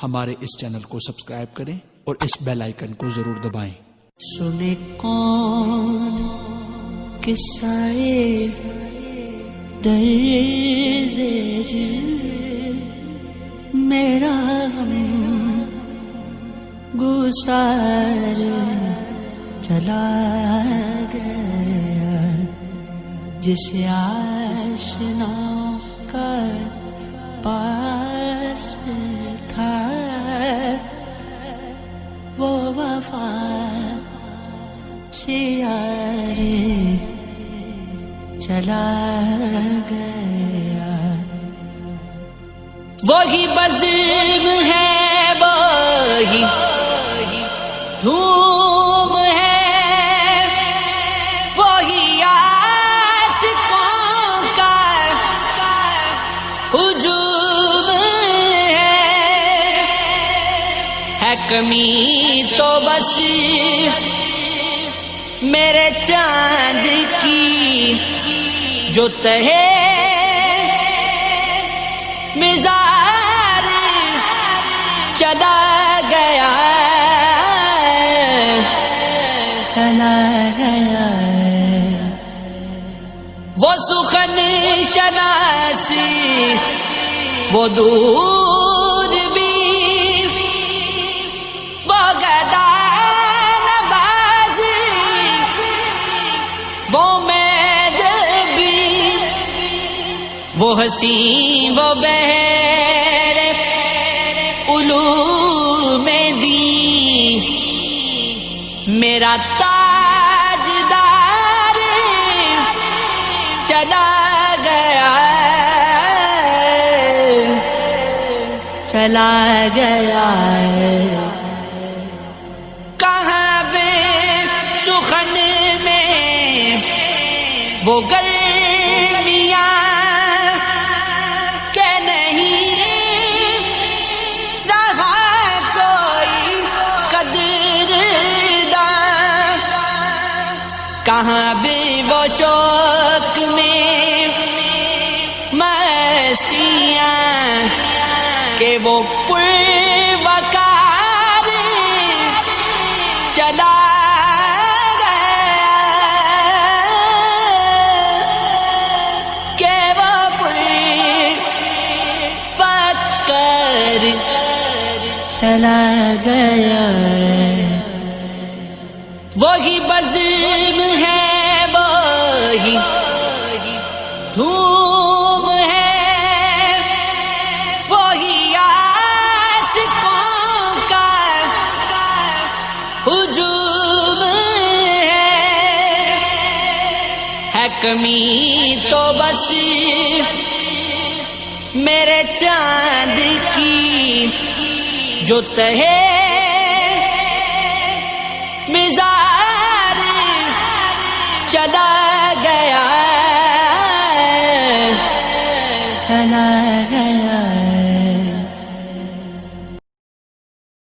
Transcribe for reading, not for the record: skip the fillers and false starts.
ہمارے اس چینل کو سبسکرائب کریں اور اس بیل آئیکن کو ضرور دبائیں۔ سنے کون قصے درد دل، میرا غم گسار چلا گیا، جس آشنا کا پاس تھا وہ وفا سے یار چلا گیا۔ وہی بزم ہے، وہی دھوم ہے، وہی عاشقوں کا ہجوم ہے کمی تو بس میرے چاند کی جو تہے مزار چلا گیا، چلا گیا۔ وہ سخن شناسی وہ دور بھی، وہ گدان بازی وہ میج بھی، وہ ہنسی وہ بہر علوم دی، میرا تاجدار چلا گیا، چلا گیا۔ کہاں بے سخن میں وہ گرمیاں کہ نہیں رہا کوئی قدرداں، کہاں بھی وہ شوق میں مستیاں کہ وہ پروکار چلا گیا، کہ وہ پروکار چلا گیا۔ وہی بزم ہے، وہی دھوم ہے، وہی عاشقوں کا ہجوم ہے کمی تو بس میرے چاند کی جو تہے مزار چلا